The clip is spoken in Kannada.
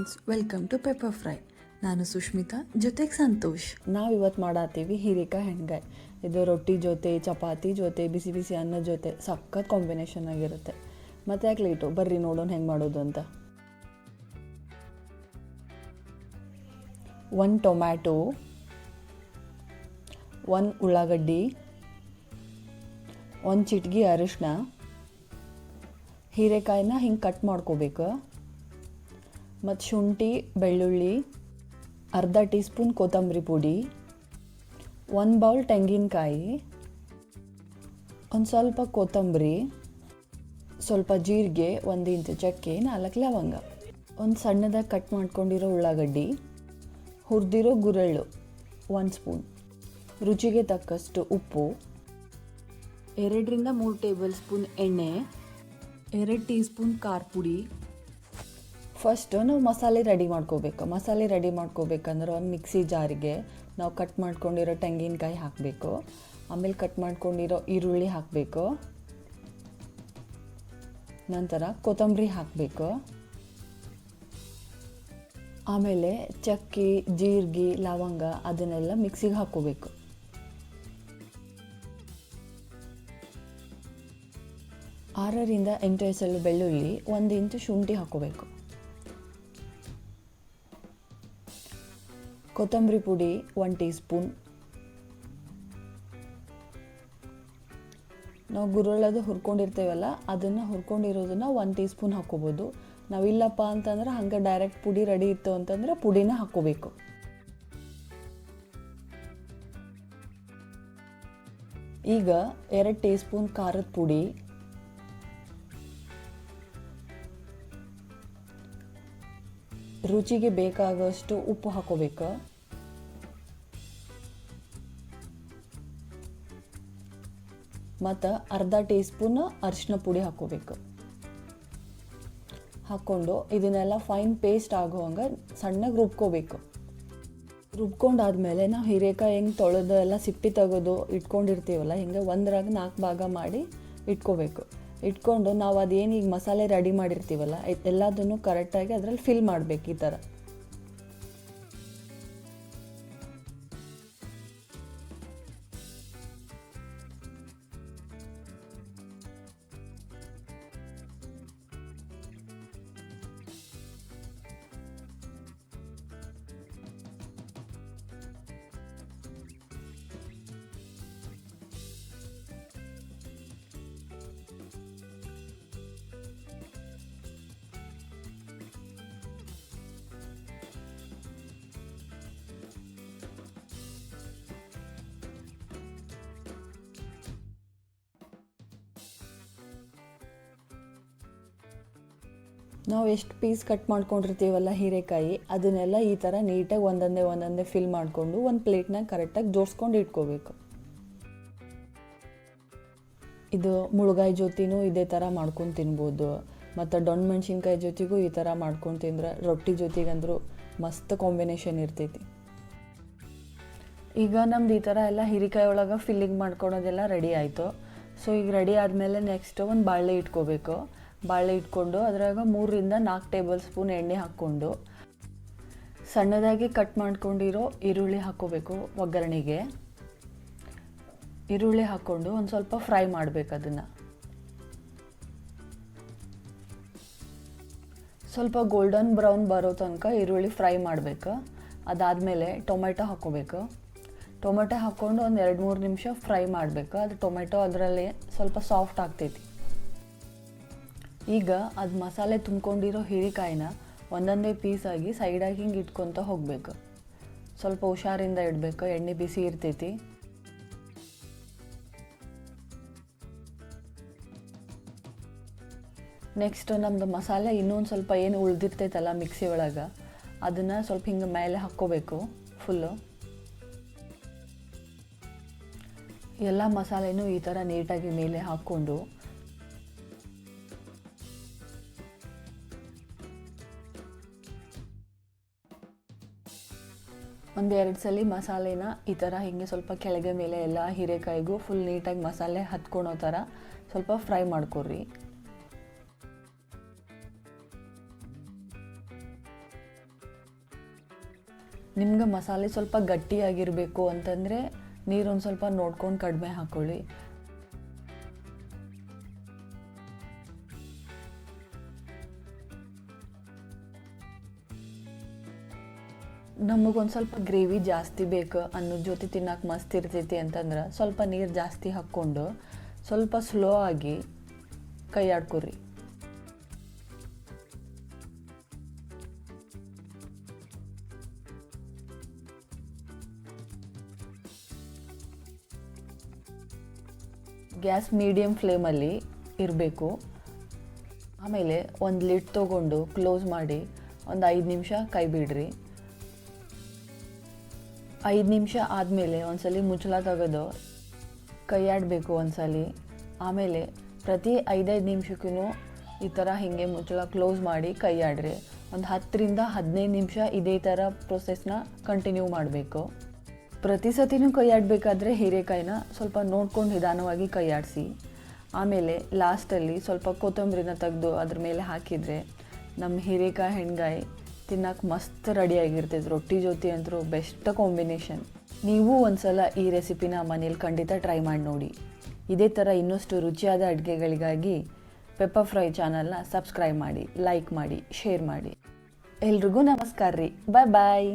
Friends, welcome to pepper fry. ನಾನು ಸುಷ್ಮಿತಾ, ಜೊತೆಗೆ ಸಂತೋಷ್. ನಾವು ಇವತ್ತು ಮಾಡತ್ತೀವಿ ಹೀರೆಕಾಯಿ ಹೆಣ್ಗಾಯಿ. ಇದು ರೊಟ್ಟಿ ಜೊತೆ, ಚಪಾತಿ ಜೊತೆ, ಬಿಸಿ ಬಿಸಿ ಅನ್ನದ ಜೊತೆ ಸಖತ್ ಕಾಂಬಿನೇಷನ್ ಆಗಿರುತ್ತೆ. ಮತ್ತೆ ಯಾಕೆ ಲೇಟು, ಬರ್ರಿ ನೋಡೋಣ ಹೆಂಗೆ ಮಾಡೋದು ಅಂತ. 1 ಟೊಮ್ಯಾಟೊ, 1 ಉಳ್ಳಾಗಡ್ಡಿ, 1 ಚಿಟಿಕೆ ಅರಿಶಿನ, ಹೀರೆಕಾಯಿನ ಹಿಂಗೆ ಕಟ್ ಮಾಡ್ಕೋಬೇಕು. ಮತ್ತು ಶುಂಠಿ, ಬೆಳ್ಳುಳ್ಳಿ, ಅರ್ಧ ಟೀ ಸ್ಪೂನ್ ಕೊತ್ತಂಬರಿ ಪುಡಿ, 1 ಬೌಲ್ ತೆಂಗಿನಕಾಯಿ, ಒಂದು ಸ್ವಲ್ಪ ಕೊತ್ತಂಬರಿ, ಸ್ವಲ್ಪ ಜೀರಿಗೆ, 1 ಇಂಚು ಚಕ್ಕೆ, 4 ಲವಂಗ, ಒಂದು ಸಣ್ಣದಾಗಿ ಕಟ್ ಮಾಡ್ಕೊಂಡಿರೋ ಉಳ್ಳಾಗಡ್ಡಿ, ಹುರಿದಿರೋ ಗುರೆಳ್ಳು 1 ಸ್ಪೂನ್, ರುಚಿಗೆ ತಕ್ಕಷ್ಟು ಉಪ್ಪು, 2 ರಿಂದ 3 ಟೇಬಲ್ ಸ್ಪೂನ್ ಎಣ್ಣೆ, 2 ಟೀ ಸ್ಪೂನ್ ಖಾರ ಪುಡಿ. ಫಸ್ಟು ನಾವು ಮಸಾಲೆ ರೆಡಿ ಮಾಡ್ಕೋಬೇಕಂದ್ರೆ ಒಂದು ಮಿಕ್ಸಿ ಜಾರಿಗೆ ನಾವು ಕಟ್ ಮಾಡ್ಕೊಂಡಿರೋ ತೆಂಗಿನಕಾಯಿ ಹಾಕಬೇಕು. ಆಮೇಲೆ ಕಟ್ ಮಾಡ್ಕೊಂಡಿರೋ ಈರುಳ್ಳಿ ಹಾಕಬೇಕು. ನಂತರ ಕೊತ್ತಂಬರಿ ಹಾಕಬೇಕು. ಆಮೇಲೆ ಚಕ್ಕೆ, ಜೀರಿಗೆ, ಲವಂಗ ಅದನ್ನೆಲ್ಲ ಮಿಕ್ಸಿಗೆ ಹಾಕ್ಕೋಬೇಕು. ಆರರಿಂದ 8 ಎಸಳು ಬೆಳ್ಳುಳ್ಳಿ, 1 ಇಂಚು ಶುಂಠಿ ಹಾಕ್ಕೋಬೇಕು. ಕೊತ್ತಂಬರಿ ಪುಡಿ 1 ಟೀ ಸ್ಪೂನ್. ನಾವು ಗುರೆಳ್ಳದು ಹುರ್ಕೊಂಡಿರ್ತೇವಲ್ಲ, ಅದನ್ನು ಹುರ್ಕೊಂಡಿರೋದನ್ನು 1 ಟೀ ಸ್ಪೂನ್ ಹಾಕ್ಕೋಬೋದು. ನಾವಿಲ್ಲಪ್ಪ ಅಂತಂದ್ರೆ ಹಂಗೆ ಡೈರೆಕ್ಟ್ ಪುಡಿ ರೆಡಿ ಇತ್ತು ಅಂತಂದ್ರೆ ಪುಡಿನ ಹಾಕ್ಕೋಬೇಕು. ಈಗ 2 ಟೀ ಸ್ಪೂನ್ ಖಾರದ ಪುಡಿ, ರುಚಿಗೆ ಬೇಕಾಗುವಷ್ಟು ಉಪ್ಪು ಹಾಕೋಬೇಕು. ಮತ್ತು ಅರ್ಧ ಟೀ ಸ್ಪೂನ್ ಅರಿಶಿನ ಪುಡಿ ಹಾಕೋಬೇಕು. ಹಾಕ್ಕೊಂಡು ಇದನ್ನೆಲ್ಲ ಫೈನ್ ಪೇಸ್ಟ್ ಆಗೋವಂಗೆ ಸಣ್ಣಗೆ ರುಬ್ಕೋಬೇಕು. ರುಬ್ಕೊಂಡಾದ್ಮೇಲೆ ನಾವು ಹೀರೆಕಾಯಿ ಹೆಂಗೆ ತೊಳೆದು ಎಲ್ಲ ಸಿಪ್ಪಿ ತೆಗೆದು ಇಟ್ಕೊಂಡಿರ್ತೀವಲ್ಲ, ಹಿಂಗೆ 1 4 ಭಾಗ ಮಾಡಿ ಇಟ್ಕೋಬೇಕು. ಇಟ್ಕೊಂಡು ನಾವು ಅದೇನು ಈಗ ಮಸಾಲೆ ರೆಡಿ ಮಾಡಿರ್ತೀವಲ್ಲ, ಎಲ್ಲದನ್ನು ಕರೆಕ್ಟಾಗಿ ಅದರಲ್ಲಿ ಫಿಲ್ ಮಾಡಬೇಕು. ಈ ಥರ ನಾವು ಎಷ್ಟು ಪೀಸ್ ಕಟ್ ಮಾಡ್ಕೊಂಡಿರ್ತೀವಲ್ಲ ಹೀರೆಕಾಯಿ, ಅದನ್ನೆಲ್ಲ ಈ ಥರ ನೀಟಾಗಿ ಒಂದೊಂದೇ ಫಿಲ್ ಮಾಡಿಕೊಂಡು ಒಂದು ಪ್ಲೇಟ್ನಾಗ ಕರೆಕ್ಟಾಗಿ ಜೋಡಿಸ್ಕೊಂಡು ಇಟ್ಕೋಬೇಕು. ಇದು ಮುಳುಗಾಯಿ ಜೊತೆನೂ ಇದೇ ಥರ ಮಾಡ್ಕೊಂಡು ತಿನ್ಬೋದು. ಮತ್ತು ದೊಣ್ಣೆ ಮೆಣಸಿನ್ಕಾಯಿ ಜೊತೆಗೂ ಈ ಥರ ಮಾಡ್ಕೊಂಡು ತಿಂದ್ರೆ ರೊಟ್ಟಿ ಜೊತೆಗಂದ್ರೂ ಮಸ್ತ್ ಕಾಂಬಿನೇಷನ್ ಇರ್ತೈತಿ. ಈಗ ನಮ್ದು ಈ ಥರ ಎಲ್ಲ ಹೀರೆಕಾಯಿ ಒಳಗೆ ಫಿಲ್ಲಿಂಗ್ ಮಾಡ್ಕೊಳೋದೆಲ್ಲ ರೆಡಿ ಆಯಿತು. ಸೊ ಈಗ ರೆಡಿ ಆದಮೇಲೆ ನೆಕ್ಸ್ಟ್ ಒಂದು ಬಾಳೆ ಇಟ್ಕೋಬೇಕು. ಬಾಳೆ ಇಟ್ಕೊಂಡು ಅದ್ರಾಗ 3 ರಿಂದ 4 ಟೇಬಲ್ ಸ್ಪೂನ್ ಎಣ್ಣೆ ಹಾಕ್ಕೊಂಡು ಸಣ್ಣದಾಗಿ ಕಟ್ ಮಾಡ್ಕೊಂಡಿರೋ ಈರುಳ್ಳಿ ಹಾಕ್ಕೋಬೇಕು. ಒಗ್ಗರಣೆಗೆ ಈರುಳ್ಳಿ ಹಾಕ್ಕೊಂಡು ಒಂದು ಸ್ವಲ್ಪ ಫ್ರೈ ಮಾಡಬೇಕು. ಅದನ್ನು ಸ್ವಲ್ಪ ಗೋಲ್ಡನ್ ಬ್ರೌನ್ ಬರೋ ತನಕ ಈರುಳ್ಳಿ ಫ್ರೈ ಮಾಡಬೇಕು. ಅದಾದಮೇಲೆ ಟೊಮೆಟೊ ಹಾಕ್ಕೋಬೇಕು. ಟೊಮೆಟೊ ಹಾಕ್ಕೊಂಡು ಒಂದು 2-3 ನಿಮಿಷ ಫ್ರೈ ಮಾಡಬೇಕು. ಅದು ಟೊಮೆಟೊ ಅದರಲ್ಲಿ ಸ್ವಲ್ಪ ಸಾಫ್ಟ್ ಆಗ್ತೈತಿ. ಈಗ ಅದು ಮಸಾಲೆ ತುಂಬ್ಕೊಂಡಿರೋ ಹೀರೆಕಾಯಿನ ಒಂದೊಂದೇ ಪೀಸಾಗಿ ಸೈಡಾಗಿ ಹಿಂಗೆ ಇಟ್ಕೊತ ಹೋಗಬೇಕು. ಸ್ವಲ್ಪ ಹುಷಾರಿಂದ ಇಡಬೇಕು, ಎಣ್ಣೆ ಬಿಸಿ ಇರ್ತೈತಿ. ನೆಕ್ಸ್ಟ್ ನಮ್ಮದು ಮಸಾಲೆ ಇನ್ನೊಂದು ಸ್ವಲ್ಪ ಏನು ಉಳಿದಿರ್ತೈತಲ್ಲ ಮಿಕ್ಸಿ ಒಳಗೆ, ಅದನ್ನು ಸ್ವಲ್ಪ ಹಿಂಗೆ ಮೇಲೆ ಹಾಕ್ಕೋಬೇಕು. ಫುಲ್ಲು ಎಲ್ಲ ಮಸಾಲೆನೂ ಈ ಥರ ನೀಟಾಗಿ ಮೇಲೆ ಹಾಕ್ಕೊಂಡು ಒಂದು 2 ಸಲ ಮಸಾಲೆನ ಈ ಥರ ಹಿಂಗೆ ಸ್ವಲ್ಪ ಕೆಳಗೆ ಮೇಲೆ ಎಲ್ಲ ಹೀರೆಕಾಯಿಗೂ ಫುಲ್ ನೀಟಾಗಿ ಮಸಾಲೆ ಹತ್ಕೊಳೋ ಥರ ಸ್ವಲ್ಪ ಫ್ರೈ ಮಾಡ್ಕೊಡ್ರಿ. ನಿಮ್ಗೆ ಮಸಾಲೆ ಸ್ವಲ್ಪ ಗಟ್ಟಿಯಾಗಿರಬೇಕು ಅಂತಂದರೆ ನೀರೊಂದು ಸ್ವಲ್ಪ ನೋಡ್ಕೊಂಡು ಕಡಿಮೆ ಹಾಕ್ಕೊಳ್ಳಿ. ನಮಗೊಂದು ಸ್ವಲ್ಪ ಗ್ರೇವಿ ಜಾಸ್ತಿ ಬೇಕು ಅನ್ನೋದ್ರ ಜೊತೆ ತಿನ್ನಕ್ಕೆ ಮಸ್ತ್ ಇರ್ತೈತಿ ಅಂತಂದ್ರೆ ಸ್ವಲ್ಪ ನೀರು ಜಾಸ್ತಿ ಹಾಕ್ಕೊಂಡು ಸ್ವಲ್ಪ ಸ್ಲೋ ಆಗಿ ಕೈ ಆಡ್ಕೊರಿ. ಗ್ಯಾಸ್ ಮೀಡಿಯಮ್ ಫ್ಲೇಮಲ್ಲಿ ಇರಬೇಕು. ಆಮೇಲೆ ಒಂದು ಲಿಡ್ ತೊಗೊಂಡು ಕ್ಲೋಸ್ ಮಾಡಿ ಒಂದು 5 ನಿಮಿಷ ಕೈ ಬಿಡ್ರಿ. 5 ನಿಮಿಷ ಆದಮೇಲೆ ಒಂದ್ಸಲಿ ಮುಚ್ಚಳ ತೆಗೆದು ಕೈ ಆಡಬೇಕು ಒಂದ್ಸಲಿ. ಆಮೇಲೆ ಪ್ರತಿ 5-5 ನಿಮಿಷಕ್ಕೂ ಈ ಥರ ಹೀಗೆ ಮುಚ್ಚಳ ಕ್ಲೋಸ್ ಮಾಡಿ ಕೈ ಆಡ್ರಿ. ಒಂದು 10ರಿಂದ 15 ನಿಮಿಷ ಇದೇ ಥರ ಪ್ರೊಸೆಸ್ನ ಕಂಟಿನ್ಯೂ ಮಾಡಬೇಕು. ಪ್ರತಿ ಸತಿನೂ ಕೈ ಆಡಬೇಕಾದ್ರೆ ಹೀರೆಕಾಯಿನ ಸ್ವಲ್ಪ ನೋಡ್ಕೊಂಡು ನಿಧಾನವಾಗಿ ಕೈ ಆಡಿಸಿ. ಆಮೇಲೆ ಲಾಸ್ಟಲ್ಲಿ ಸ್ವಲ್ಪ ಕೊತ್ತಂಬರಿನ ತೆಗೆದು ಅದ್ರ ಮೇಲೆ ಹಾಕಿದರೆ ನಮ್ಮ ಹೀರೆಕಾಯಿ ಹೆಣ್ಗಾಯಿ ತಿನ್ನಕ್ಕೆ ಮಸ್ತ್ ರೆಡಿಯಾಗಿರ್ತೈತೆ. ರೊಟ್ಟಿ ಜೊತೆ ಅಂತೂ ಬೆಸ್ಟ್ ಕಾಂಬಿನೇಷನ್. ನೀವು ಒಂದ್ಸಲ ಈ ರೆಸಿಪಿನ ಮನೇಲಿ ಖಂಡಿತ ಟ್ರೈ ಮಾಡಿ ನೋಡಿ. ಇದೇ ಥರ ಇನ್ನಷ್ಟು ರುಚಿಯಾದ ಅಡುಗೆಗಳಿಗಾಗಿ ಪೆಪ್ಪರ್ ಫ್ರೈ ಚಾನಲ್ನ ಸಬ್ಸ್ಕ್ರೈಬ್ ಮಾಡಿ, ಲೈಕ್ ಮಾಡಿ, ಶೇರ್ ಮಾಡಿ. ಎಲ್ರಿಗೂ ನಮಸ್ಕಾರ ರೀ. ಬಾಯ್ ಬಾಯ್.